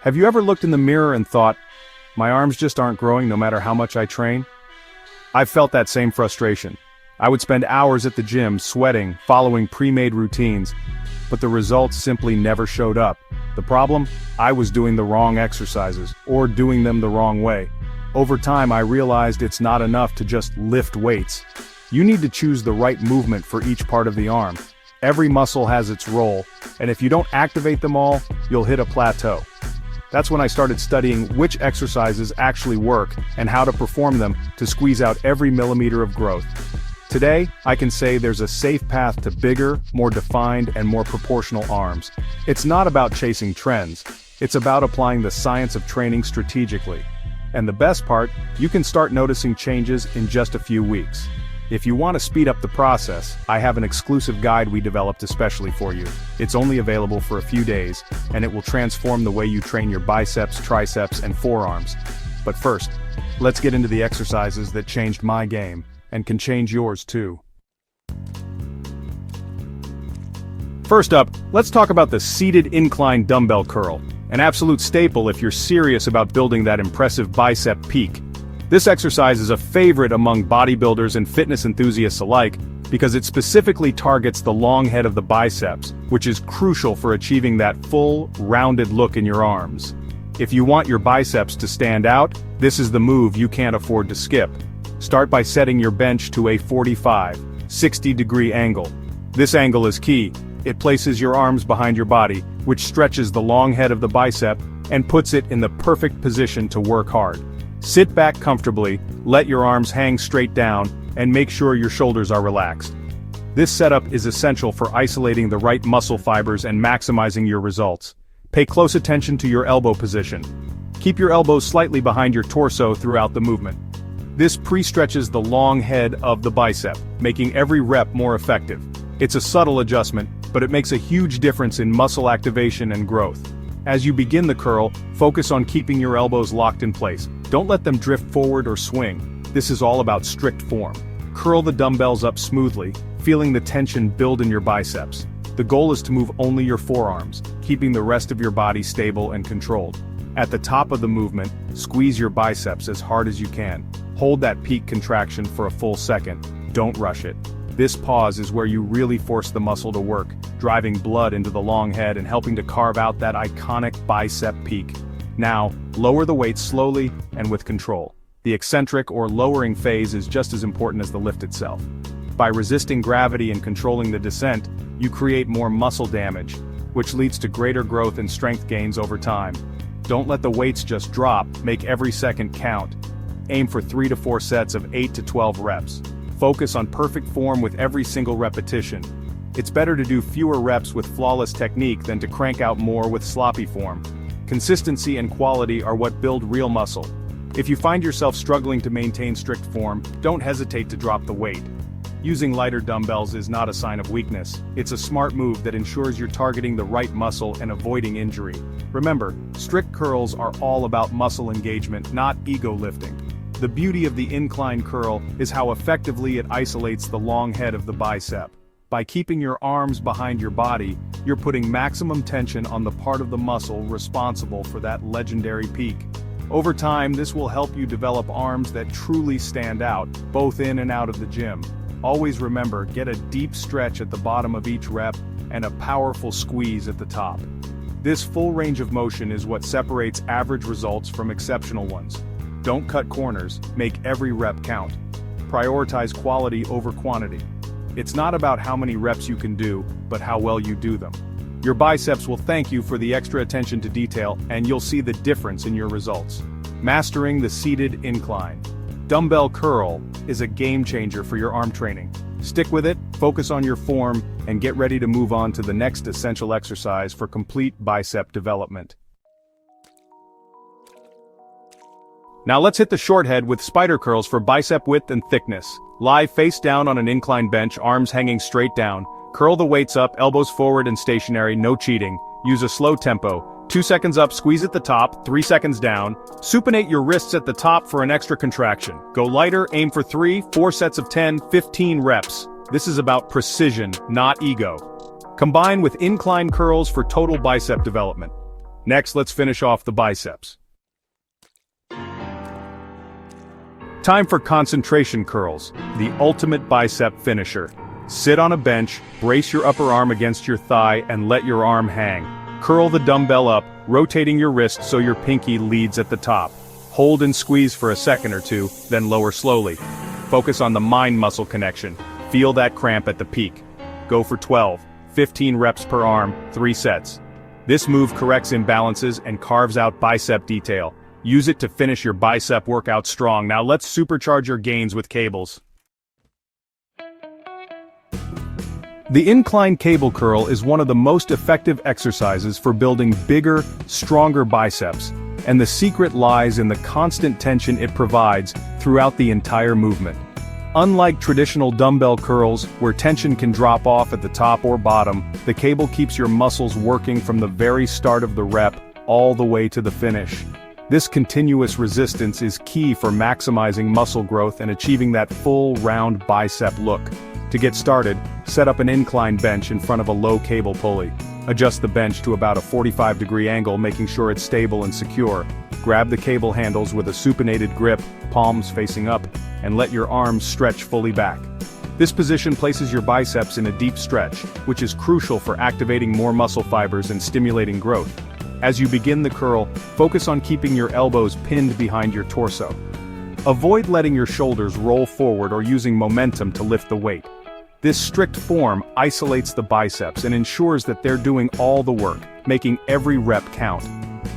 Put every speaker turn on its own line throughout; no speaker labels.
Have you ever looked in the mirror and thought, my arms just aren't growing no matter how much I train? I've felt that same frustration. I would spend hours at the gym, sweating, following pre-made routines, but the results simply never showed up. The problem? I was doing the wrong exercises, or doing them the wrong way. Over time I realized it's not enough to just lift weights. You need to choose the right movement for each part of the arm. Every muscle has its role, and if you don't activate them all, you'll hit a plateau. That's when I started studying which exercises actually work and how to perform them to squeeze out every millimeter of growth. Today, I can say there's a safe path to bigger, more defined, and more proportional arms. It's not about chasing trends. It's about applying the science of training strategically. And the best part, you can start noticing changes in just a few weeks. If you want to speed up the process, I have an exclusive guide we developed especially for you. It's only available for a few days, and it will transform the way you train your biceps, triceps, and forearms. But first, let's get into the exercises that changed my game, and can change yours too. First up, let's talk about the seated incline dumbbell curl, an absolute staple if you're serious about building that impressive bicep peak. This exercise is a favorite among bodybuilders and fitness enthusiasts alike because it specifically targets the long head of the biceps, which is crucial for achieving that full, rounded look in your arms. If you want your biceps to stand out, this is the move you can't afford to skip. Start by setting your bench to a 45, 60-degree angle. This angle is key. It places your arms behind your body, which stretches the long head of the bicep and puts it in the perfect position to work hard. Sit back comfortably, let your arms hang straight down, and make sure your shoulders are relaxed. This setup is essential for isolating the right muscle fibers and maximizing your results. Pay close attention to your elbow position. Keep your elbows slightly behind your torso throughout the movement. This pre-stretches the long head of the bicep, making every rep more effective. It's a subtle adjustment, but it makes a huge difference in muscle activation and growth. As you begin the curl, focus on keeping your elbows locked in place. Don't let them drift forward or swing. This is all about strict form. Curl the dumbbells up smoothly, feeling the tension build in your biceps. The goal is to move only your forearms, keeping the rest of your body stable and controlled. At the top of the movement, squeeze your biceps as hard as you can. Hold that peak contraction for a full second. Don't rush it. This pause is where you really force the muscle to work, driving blood into the long head and helping to carve out that iconic bicep peak. Now, lower the weight slowly and with control. The eccentric or lowering phase is just as important as the lift itself. By resisting gravity and controlling the descent, you create more muscle damage, which leads to greater growth and strength gains over time. Don't let the weights just drop, make every second count. Aim for 3 to 4 sets of 8 to 12 reps. Focus on perfect form with every single repetition. It's better to do fewer reps with flawless technique than to crank out more with sloppy form. Consistency and quality are what build real muscle. If you find yourself struggling to maintain strict form, don't hesitate to drop the weight. Using lighter dumbbells is not a sign of weakness. It's a smart move that ensures you're targeting the right muscle and avoiding injury. Remember, strict curls are all about muscle engagement, not ego lifting. The beauty of the incline curl is how effectively it isolates the long head of the bicep. By keeping your arms behind your body, you're putting maximum tension on the part of the muscle responsible for that legendary peak. Over time, this will help you develop arms that truly stand out, both in and out of the gym. Always remember, get a deep stretch at the bottom of each rep and a powerful squeeze at the top. This full range of motion is what separates average results from exceptional ones. Don't cut corners, make every rep count. Prioritize quality over quantity. It's not about how many reps you can do, but how well you do them. Your biceps will thank you for the extra attention to detail, and you'll see the difference in your results. Mastering the seated incline. Dumbbell curl is a game changer for your arm training. Stick with it, focus on your form, and get ready to move on to the next essential exercise for complete bicep development. Now let's hit the short head with spider curls for bicep width and thickness. Lie face down on an inclined bench, arms hanging straight down. Curl the weights up, elbows forward and stationary, no cheating. Use a slow tempo. 2 seconds up, squeeze at the top, 3 seconds down. Supinate your wrists at the top for an extra contraction. Go lighter, aim for 3, 4 sets of 10, 15 reps. This is about precision, not ego. Combine with incline curls for total bicep development. Next, let's finish off the biceps. Time for concentration curls, the ultimate bicep finisher. Sit on a bench, brace your upper arm against your thigh, and let your arm hang. Curl the dumbbell up, rotating your wrist so your pinky leads at the top. Hold and squeeze for a second or two, then lower slowly. Focus on the mind muscle connection. Feel that cramp at the peak. Go for 12, 15 reps per arm, 3 sets. This move corrects imbalances and carves out bicep detail. Use it to finish your bicep workout strong. Now let's supercharge your gains with cables. The incline cable curl is one of the most effective exercises for building bigger, stronger biceps, and the secret lies in the constant tension it provides throughout the entire movement. Unlike traditional dumbbell curls, where tension can drop off at the top or bottom, the cable keeps your muscles working from the very start of the rep all the way to the finish. This continuous resistance is key for maximizing muscle growth and achieving that full, round bicep look. To get started, set up an incline bench in front of a low cable pulley. Adjust the bench to about a 45-degree angle, making sure it's stable and secure. Grab the cable handles with a supinated grip, palms facing up, and let your arms stretch fully back. This position places your biceps in a deep stretch, which is crucial for activating more muscle fibers and stimulating growth. As you begin the curl, focus on keeping your elbows pinned behind your torso. Avoid letting your shoulders roll forward or using momentum to lift the weight. This strict form isolates the biceps and ensures that they're doing all the work, making every rep count.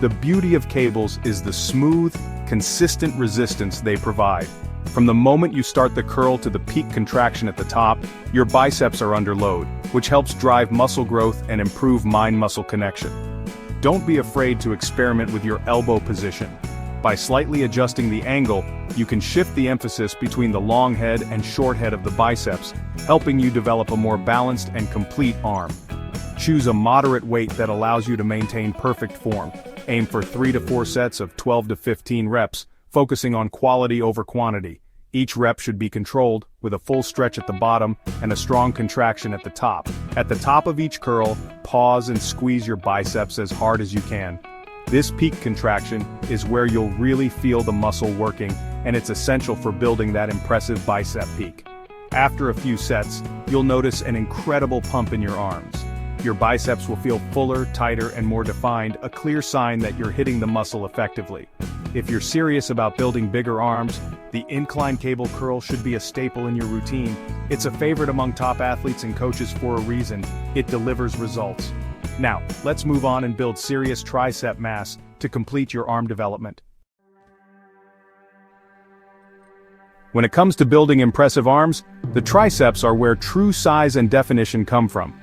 The beauty of cables is the smooth, consistent resistance they provide. From the moment you start the curl to the peak contraction at the top, your biceps are under load, which helps drive muscle growth and improve mind-muscle connection. Don't be afraid to experiment with your elbow position. By slightly adjusting the angle, you can shift the emphasis between the long head and short head of the biceps, helping you develop a more balanced and complete arm. Choose a moderate weight that allows you to maintain perfect form. Aim for 3 to 4 sets of 12 to 15 reps, focusing on quality over quantity. Each rep should be controlled, with a full stretch at the bottom and a strong contraction at the top. At the top of each curl, pause and squeeze your biceps as hard as you can. This peak contraction is where you'll really feel the muscle working, and it's essential for building that impressive bicep peak. After a few sets, you'll notice an incredible pump in your arms. Your biceps will feel fuller, tighter, and more defined, a clear sign that you're hitting the muscle effectively. If you're serious about building bigger arms, the incline cable curl should be a staple in your routine. It's a favorite among top athletes and coaches for a reason. It delivers results. Now, let's move on and build serious tricep mass to complete your arm development. When it comes to building impressive arms, the triceps are where true size and definition come from.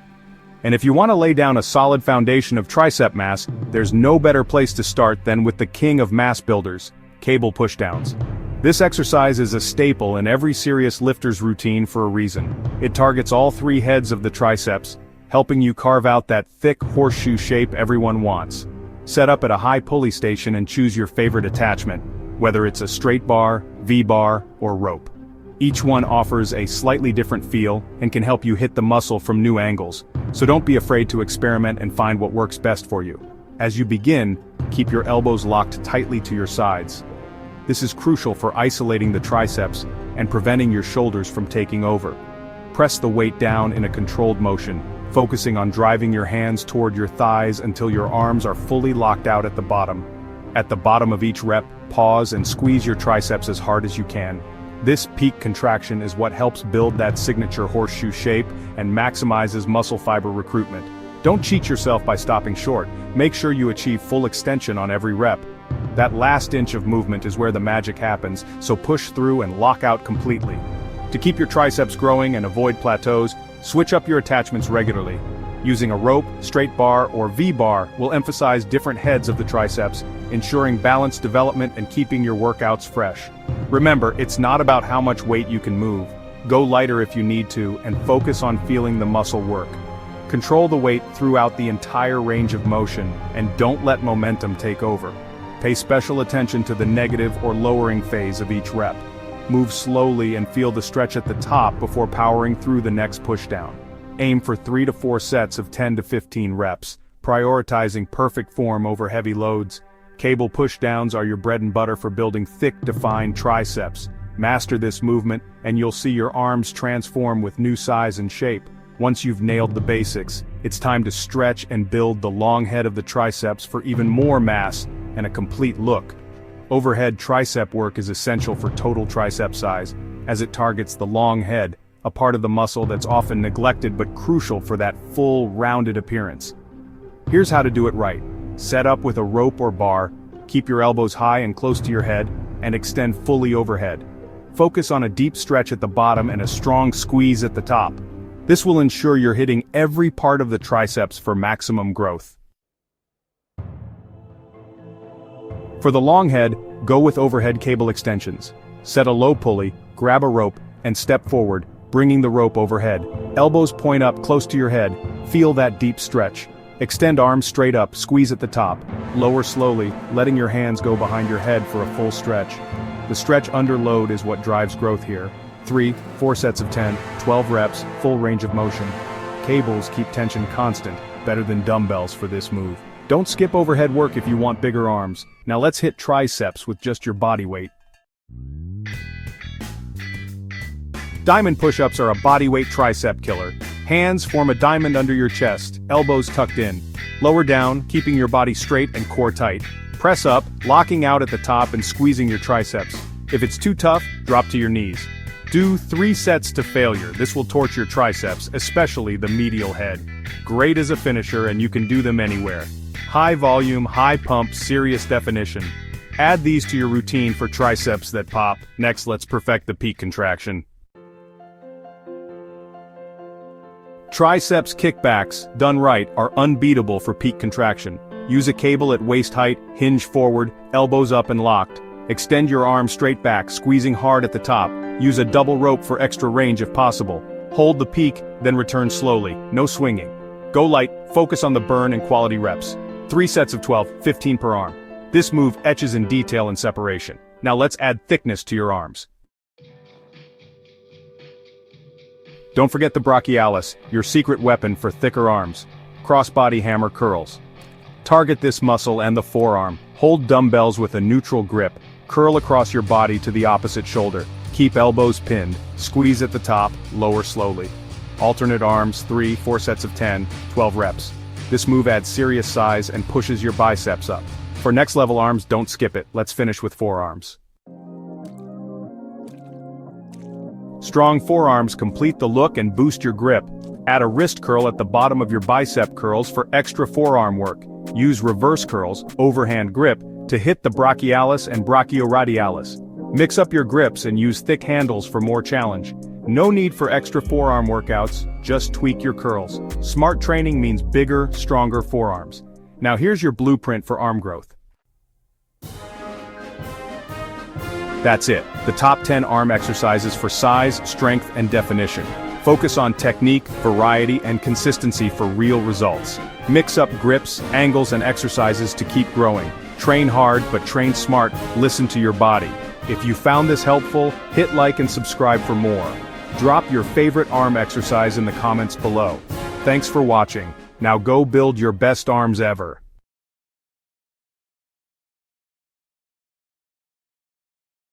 And if you want to lay down a solid foundation of tricep mass, there's no better place to start than with the king of mass builders, cable pushdowns. This exercise is a staple in every serious lifter's routine for a reason. It targets all 3 heads of the triceps, helping you carve out that thick horseshoe shape everyone wants. Set up at a high pulley station and choose your favorite attachment, whether it's a straight bar, V-bar, or rope. Each one offers a slightly different feel and can help you hit the muscle from new angles, so don't be afraid to experiment and find what works best for you. As you begin, keep your elbows locked tightly to your sides. This is crucial for isolating the triceps and preventing your shoulders from taking over. Press the weight down in a controlled motion, focusing on driving your hands toward your thighs until your arms are fully locked out at the bottom. At the bottom of each rep, pause and squeeze your triceps as hard as you can. This peak contraction is what helps build that signature horseshoe shape and maximizes muscle fiber recruitment. Don't cheat yourself by stopping short. Make sure you achieve full extension on every rep. That last inch of movement is where the magic happens, so push through and lock out completely. To keep your triceps growing and avoid plateaus, switch up your attachments regularly. Using a rope, straight bar, or V-bar will emphasize different heads of the triceps, ensuring balanced development and keeping your workouts fresh. Remember, it's not about how much weight you can move. Go lighter if you need to, and focus on feeling the muscle work. Control the weight throughout the entire range of motion, and don't let momentum take over. Pay special attention to the negative or lowering phase of each rep. Move slowly and feel the stretch at the top before powering through the next pushdown. Aim for 3 to 4 sets of 10 to 15 reps, prioritizing perfect form over heavy loads. Cable pushdowns are your bread and butter for building thick, defined triceps. Master this movement, and you'll see your arms transform with new size and shape. Once you've nailed the basics, it's time to stretch and build the long head of the triceps for even more mass and a complete look. Overhead tricep work is essential for total tricep size, as it targets the long head, a part of the muscle that's often neglected but crucial for that full, rounded appearance. Here's how to do it right. Set up with a rope or bar, keep your elbows high and close to your head, and extend fully overhead. Focus on a deep stretch at the bottom and a strong squeeze at the top. This will ensure you're hitting every part of the triceps for maximum growth. For the long head, go with overhead cable extensions. Set a low pulley, grab a rope, and step forward, bringing the rope overhead. Elbows point up close to your head, feel that deep stretch. Extend arms straight up, squeeze at the top. Lower slowly, letting your hands go behind your head for a full stretch. The stretch under load is what drives growth here. 3, 4 sets of 10, 12 reps, full range of motion. Cables keep tension constant, better than dumbbells for this move. Don't skip overhead work if you want bigger arms. Now let's hit triceps with just your body weight. Diamond push-ups are a bodyweight tricep killer. Hands form a diamond under your chest, elbows tucked in. Lower down, keeping your body straight and core tight. Press up, locking out at the top and squeezing your triceps. If it's too tough, drop to your knees. Do 3 sets to failure. This will torch your triceps, especially the medial head. Great as a finisher, and you can do them anywhere. High volume, high pump, serious definition. Add these to your routine for triceps that pop. Next, let's perfect the peak contraction. Triceps kickbacks, done right, are unbeatable for peak contraction. Use a cable at waist height, hinge forward, elbows up and locked. Extend your arms straight back, squeezing hard at the top. Use a double rope for extra range if possible. Hold the peak, then return slowly, no swinging. Go light, focus on the burn and quality reps. 3 sets of 12, 15 per arm. This move etches in detail and separation. Now let's add thickness to your arms. Don't forget the brachialis, your secret weapon for thicker arms. Crossbody hammer curls. Target this muscle and the forearm. Hold dumbbells with a neutral grip. Curl across your body to the opposite shoulder. Keep elbows pinned. Squeeze at the top, lower slowly. Alternate arms, 3, 4 sets of 10, 12 reps. This move adds serious size and pushes your biceps up. For next level arms, don't skip it. Let's finish with forearms. Strong forearms complete the look and boost your grip. Add a wrist curl at the bottom of your bicep curls for extra forearm work. Use reverse curls, overhand grip, to hit the brachialis and brachioradialis. Mix up your grips and use thick handles for more challenge. No need for extra forearm workouts, just tweak your curls. Smart training means bigger, stronger forearms. Now here's your blueprint for arm growth. That's it, the top 10 arm exercises for size, strength, and definition. Focus on technique, variety, and consistency for real results. Mix up grips, angles, and exercises to keep growing. Train hard, but train smart. Listen to your body. If you found this helpful, hit like and subscribe for more. Drop your favorite arm exercise in the comments below. Thanks for watching. Now go build your best arms ever.